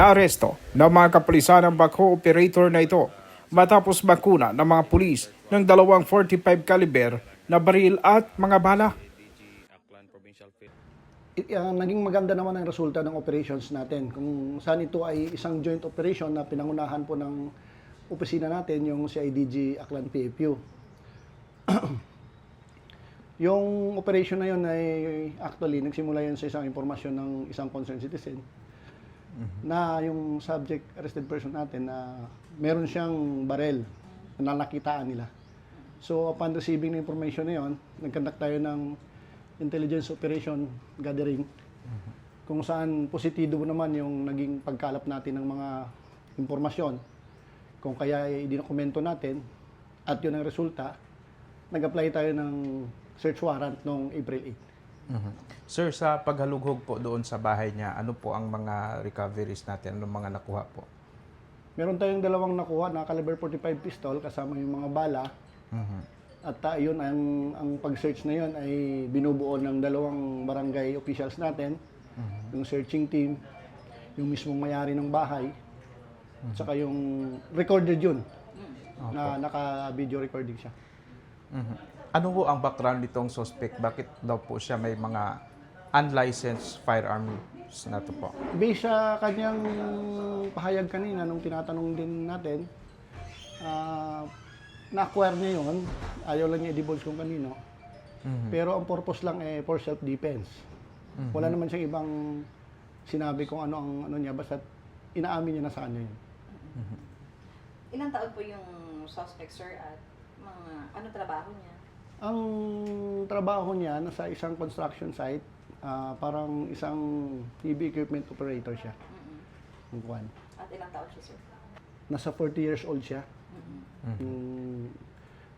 Naaresto ng mga kapulisan ng backhoe operator na ito matapos bakuna ng mga pulis ng dalawang 45 caliber na baril at mga bala. Naging maganda naman ang resulta ng operations natin. Kung saan ito ay isang joint operation na pinangunahan po ng opisina natin, yung CIDG Aklan PFU. Yung operation na yun ay actually nagsimula yun sa isang impormasyon ng isang concerned citizen na yung subject arrested person natin na meron siyang barel na nakitaan nila. So upon receiving the information na yun, nag-conduct tayo ng intelligence operation gathering kung saan positibo naman yung naging pagkalap natin ng mga impormasyon. Kung kaya i-dokumento natin at yun ang resulta, nag-apply tayo ng search warrant noong April 8. Sir, sa paghalughog po doon sa bahay niya, ano po ang mga recoveries natin? Anong mga nakuha po? Meron tayong dalawang nakuha na caliber 45 pistol kasama yung mga bala. At yun, ang pag-search na yun ay binubuo ng dalawang barangay officials natin, yung searching team, yung mismong mayari ng bahay, at saka yung recorded yun, na naka-video recording siya. Ano po ang background nitong suspect? Bakit daw po siya may mga unlicensed firearms na to po? Based sa kanyang pahayag kanina, nung tinatanong din natin, na-acquire niya yun. Ayaw lang niya i-divulge kung kanino. Pero ang purpose lang eh for self-defense. Wala naman siyang ibang sinabi kung ano ang ano niya, basta inaamin niya na sa kanya yun. Ilang taon po yung suspect, sir, at mga ano trabaho niya? Ang trabaho niya nasa isang construction site, parang isang heavy equipment operator siya. Ang kuwan. At ilang taon siya, sir? Nasa 40 years old siya.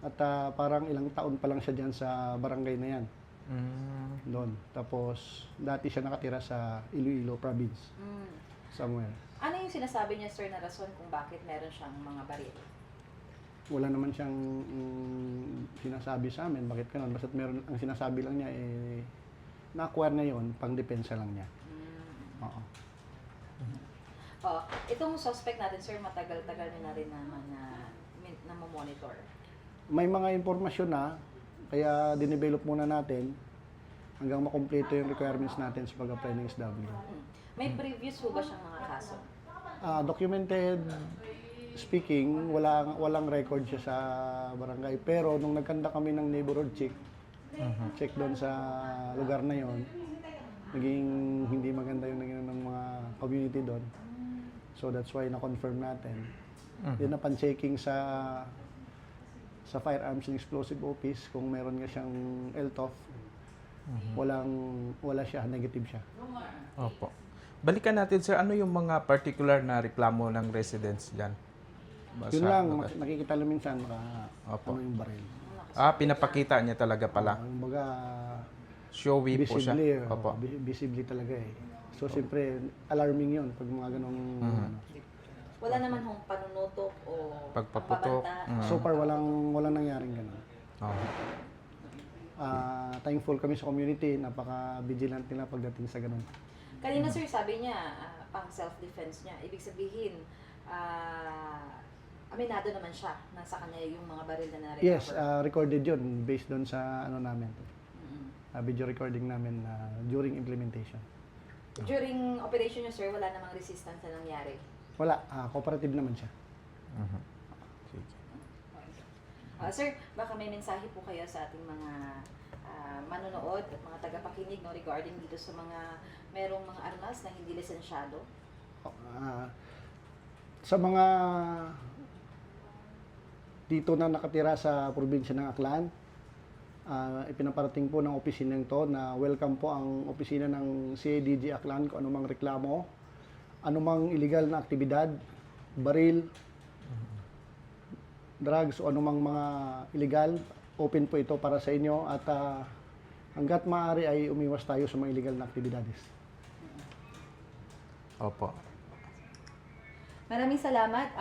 At parang ilang taon pa lang siya dyan sa barangay na yan. Doon. Tapos, dati siya nakatira sa Iloilo province. Somewhere. Ano yung sinasabi niya, sir, na rason kung bakit meron siyang mga baril? Wala naman siyang sinasabi sa amin bakit ganun. Basta meron, ang sinasabi lang niya eh, na-acquire na yun, pang depensa lang niya. Oo. Itong suspect natin, sir, matagal-tagal niya na rin naman na monitor. May mga impormasyon na, kaya dinevelop muna natin hanggang makumpleto yung requirements natin sa pag-apply ng SW. May previous po ba siyang mga kaso? Documented speaking, walang record siya sa barangay. Pero nung nagkanda kami ng neighborhood check doon sa lugar na yon, naging hindi maganda yung naging ng mga community doon. So that's why na-confirm natin. Then napan-checking sa Firearms and Explosive Office kung meron nga siyang LTOF. Wala siya, negative siya. Opo. Balikan natin, sir, ano yung mga particular na reklamo ng residents dyan? Yun lang, nakikita lang minsan ano yung baril. Pinapakita niya talaga pala. Kumbaga, Showy po siya. Opo. Visibly talaga eh. So, siyempre, alarming yun pag mga ganong... Wala naman hong panunutok o Pagpaputok. pabanta? So far, walang nangyaring ganon. Thankful kami sa community, napaka-vigilant nila pagdating sa ganon. Kanina, sir, sabi niya, pang self-defense niya. Ibig sabihin, aminado naman siya na sa kanya yung mga baril na na-recover. Yes, recorded yun based doon sa ano namin. Video recording namin during implementation. During operation niya, sir, wala namang resistance na nangyari? Wala, cooperative naman siya. Sir, baka may mensahe po kayo sa ating mga manonood at mga tagapakinig regarding dito sa mga merong mga armas na hindi lisensyado? Sa mga dito na nakatira sa probinsya ng Aklan, ipinaparating po ng opisina ito na welcome po ang opisina ng CIDG Aklan kung anumang reklamo, anumang illegal na aktibidad, baril, drugs o anumang mga illegal, open po ito para sa inyo at hanggat maaari ay umiwas tayo sa mga illegal na aktibidades. Opo. Maraming salamat,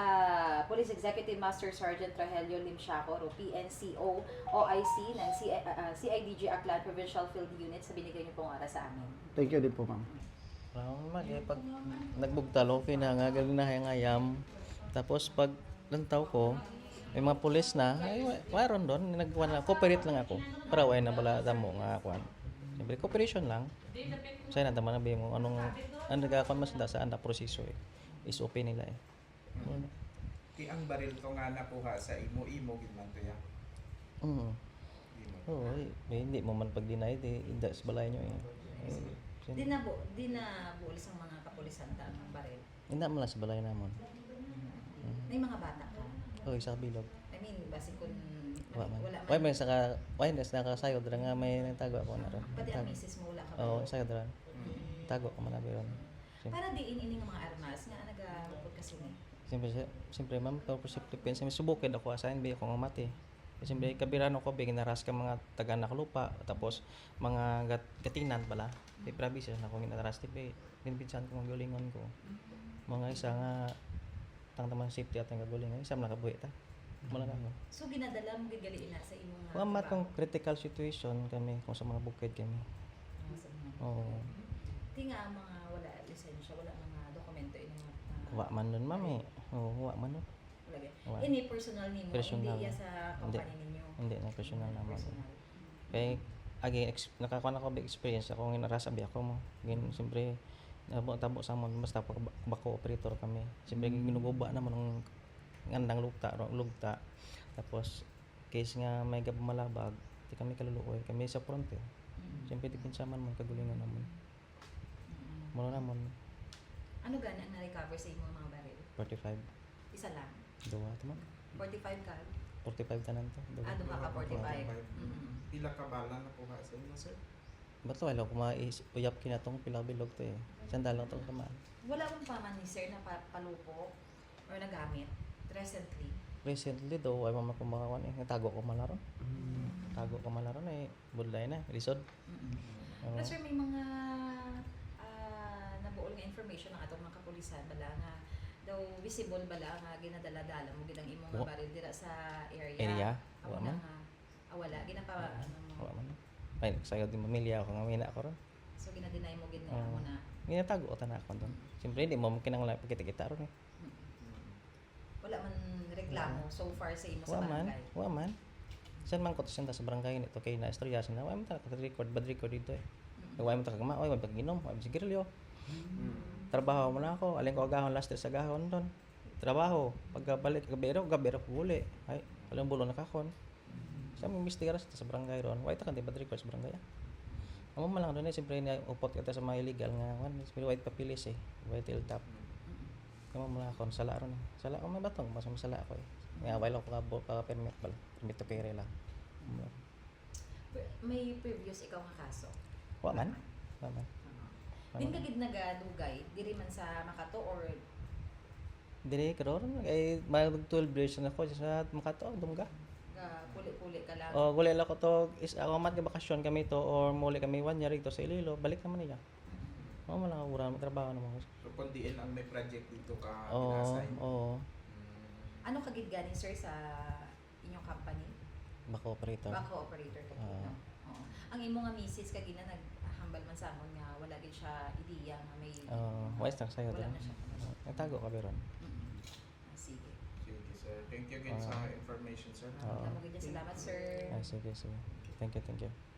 Police Executive Master Sergeant Rogelio Limsiacor o PNCO OIC ng CIDG Aklan Provincial Field Unit sa binigay niyo pong oras sa amin. Thank you din po, ma'am. Parang mag pag nagbugtalo pinanga galing na hayang ayam. Tapos pag lantaw ko, may mga pulis na, ay waron doon, nagkuhan lang, cooperate lang ako. Para way na bala mo nga kuan. Siyempre, cooperation lang. Saya na tama na mo anong nagkakuan mas da saan na proseso eh. SOP nila eh. Ti ang baril to nga nakuha sa imo gid man to ya. Mm. Imo. Oo, hindi mo man pag-deny, hindi sa balay nyo eh. Di na buulis ang mga kapulisan ta ang baril. Hindi mo lang sa balay namon. May mga bata ka. Oo, isa ka bilog. I mean, basi kung Wa man. wala Why may saka, why na nakasayod ra nga may nagtago ako na ron. pati ang misis mo wala ka. Oo, sayod ra. Tago ko man abi ron. Para diin ini nga mga armas nga nagahupod kasi ni. Siyempre ma'am, for self-defense, may subukid ako asahin bi ako nga mati. Siyempre kabirano ko bi ginaras ka mga taga nakalupa tapos mga gatinan pala. Di probinsya na ko ginaras tipi. Pinpinsan ko mga gulingon ko. Mga isa nga tang safety at nga gulingon, isa man nakabuhi ta. Wala na mo. So ginadala mo gid gali na sa imong Wa mat kung critical situation kami kung sa mga bukid kami. Oo. Di nga ang mga wala lisensya, wala mga dokumento ini mga Wa man nun ma'am eh. Oo, wa man nun. lagi. Wa. Ini personal nimo, Personal. hindi iya sa company ninyo. Hindi na personal naman. Personal. Kaya again, nakakuha na ko ba experience ako ng narasabi ako mo. Gin siyempre tabo sa mo basta bako operator kami. Siyempre ginuguba naman ng ngandang lugta. Tapos case nga may malabag, di kami kaluluoy. Kami sa front eh. Siyempre di kinsaman man kagulingan naman. Mula naman Ano gani ang na-recover sa imong mga baril? 45 Isa lang. duwa tama. 45 ka. 45 tanan to. Duwa. Duha ka 45. Pila ka bala nakuha sa inyo, sir? Ba't wala ko uyap kinatong pilabilog to eh. Sandal lang to kamaan. Wala bang paman ni sir na palupok or nagamit recently? Recently daw ay mama ko makawan eh. Natago ko malaron. Tago ko malaron eh. Budlay na. Lisod. Oo. Pero sir, may mga nabuol nga information ng atong mga kapulisan bala nga daw visible bala nga ginadala-dala mo gid ang imong mga Wa- baril dira sa area. Area? Amo Wa na man. nga. Wala ginapa ano mo. Wala man. Ay, sayo din mamilya ako nga mina ko ron. So ginadeny mo gid na Oo. amo na. Ginatago ko tanan ako doon. Siyempre hindi mo kinanglan pagkita-kita ron eh. Wala man reklamo so far sa imo sa Wa man. barangay. Wa man. Saan man ko to sinta sa barangay nito kay na istorya na wa man ta record bad record dito eh. Wa man ta kagama, wa man ta ginom, wa man sigarilyo. Trabaho mo na ako, alin ko agahon last year sa gahon doon. Trabaho, pagkabalik gabero ko uli. Ay, walang bulo na kakon. Sa mga mistigaras sa barangay ron. Wa ta kan bad record sa barangay. Amo man lang doon eh, siyempre na upot kita sa mga illegal nga wan, siyempre white papilis eh, white hilltop. Kamo mo lang ako sala ron. Sala ko may batong, mas masala ako eh. Nga wala ko ka permit bal. Permit to carry lang. May previous ikaw nga kaso. Wa man. Wa man. Din ka gid nagadugay diri man sa Makato or Dili karon ay mag 12 years na ako sa Makato, dumga. puli-puli ka lang. O gulay lang ko to is ako mat ka bakasyon kami to or muli kami 1 year ito sa Iloilo, balik naman niya. Oo, wala ka ura trabaho naman ko. So kung diin ang may project dito ka Oo, pinasay. oo. Ano ka gid gani sir sa inyong company? Bako operator. Bako operator ka gid, no? Oo. Ang imo nga misis ka gid na naghambal man sa amon nga wala gid siya ideya nga may Wais na sayo wala doon. na siya. Nagtago ka biron. Sige. Sige, sir. Thank you again sa information, sir. Oo. Salamat gid salamat sir. Sige. Thank you.